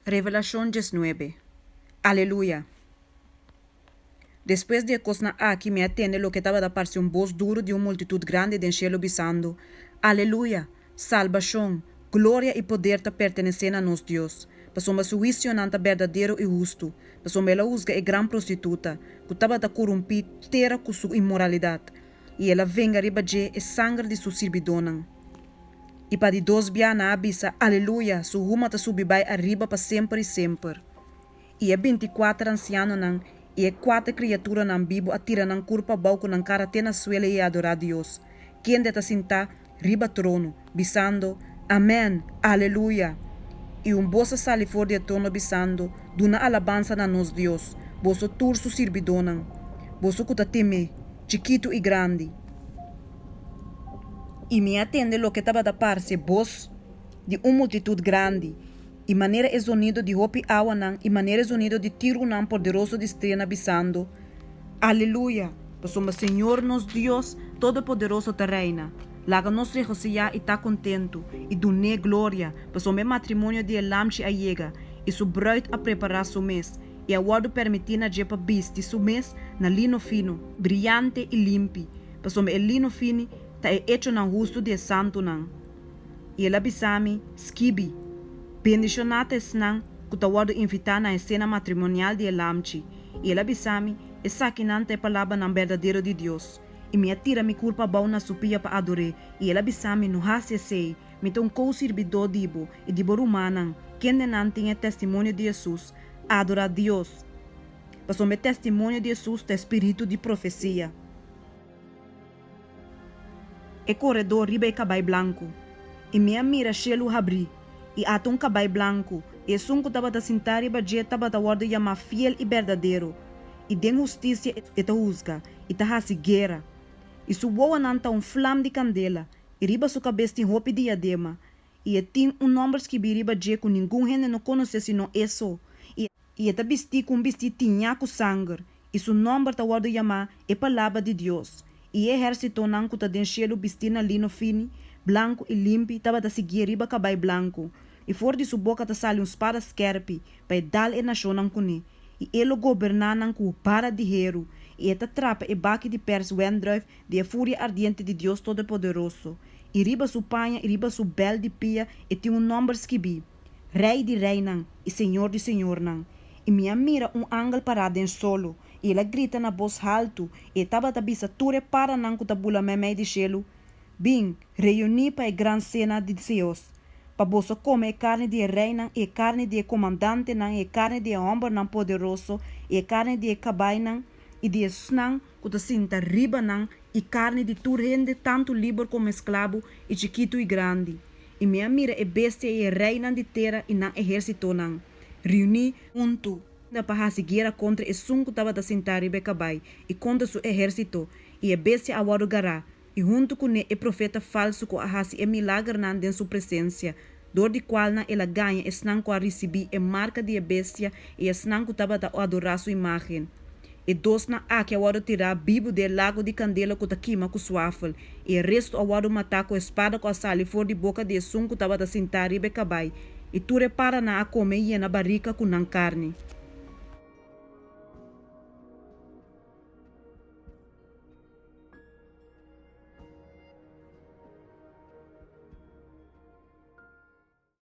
Revelación 19. Aleluya. Después de cosna aquí me atende lo que estaba da parte un voz duro de una multitud grande del cielo bisando. Aleluya. Salvación, gloria y poder te pertenecen a nos Dios. Pasomba su juicio nanta verdadeiro y justo. Pasomba ela juzga e gran prostituta, que estaba da corrompi tera com su imoralidad. E ela venga riba je e sangre de su sirvidonan. E para de dos bia na abisa, aleluia, su ruma ta subibai arriba para sempre e sempre. E 24 ancianos nan, e 4 criaturas nan bibo atira nan curpa balco nan cara tena suele e adorar Deus. Quem deta sinta riba trono, bisando, amém, aleluia. E bossa sali for de trono bisando, duna alabança na nos Deus, bosso turso sirvidonan, bosso kuta teme, chiquito e grande. E me atende lo que estava da parte voz de uma multitud grande, e maneira é sonido de hopi awa nan, e maneira é sonido de tiro nan poderoso de estrena bisando. Aleluia, somos Senhor nos Deus, todo-poderoso te reina. Laga nos regocija e tá contento, e dune glória, somos matrimônio de elamchi a yega, e su bruid a preparar su mês, e aguardo permitir na jepa bis de su mês na lino fino, brilhante e limpi, somos el lino fino ta é hecho na justo de santo nan. E ela bisami, skibi, bendicionata esnan, que ta wado invitar na cena matrimonial de elamchi, e ela bisami, e saquinante palavra nan verdadeiro de Deus. E me atira mi culpa bau na supia pa adore, e ela bisami no hasse sei, me ton kou servidor dibo, e dibo rumanan, quem nan tinha testemunho de Jesus, adora Deus. Passou me testemunho de Jesus, te espírito de profecia. E corredor riba e cabai blanco, e minha mira chelo abri, e ato um cabai blanco, e sunco taba da sentar e badia taba da ordem yama fiel e verdadeiro, e den justiça e ta juzga, e ta hasi guerra, e suboa nanta flam de candela, e riba su cabeça tem roupa de diadema, e tem nome que biriba je com ninguém gente não conhece senão isso, e ta bisti com bisti tinha com sangue, e su nome ta ordem yama e palavra de Deus. E exército nan kuta den cielo bistina lino fini, blanco e limpi, taba da seguir riba cabai blanco. E for de su boca ta sali espada skerpi, pa dal e nação nan kuni. E ele governar nan ku para de hero. E eta trapa e baki de pers wendruif, de a fúria ardiente de Deus Todo-Poderoso. E riba su panha, e riba su bel de pia, e tem nome skibi. Rei de rei nan, e senhor de senhor nan. E minha mira ángel parado em solo, e ela grita na voz alto, e taba tabisa ture para nan kutabula meme de chelo. Bem, reuni para a grande cena de Deus. Pa boso come carne de reina, e carne de comandante nan, e carne de homem nan poderoso, e carne de cabai nan, e de snan kuta sinta riba nan, e carne de turrende tanto livre como escravo, e chiquito e grande. E minha mira é bestia e reina de terra e nan exército nan. Reuni junto na para seguir contra o sunco tava da sentar e becabai e contra seu exército e a bestia awaro gará e junto com ele profeta falso com a hasi e milagre nan den sua presença dor de qual na ela ganha esnan com a receber a marca de a bestia e esnan com tava da adorar sua imagem e dos na a que awaro tirar bibo de lago de candela com taquima com suafel e o resto awaro matar com a espada com a sali for de boca de sunco tava da sentar e becabai e tu repara na a comer e na barrica com nan carne.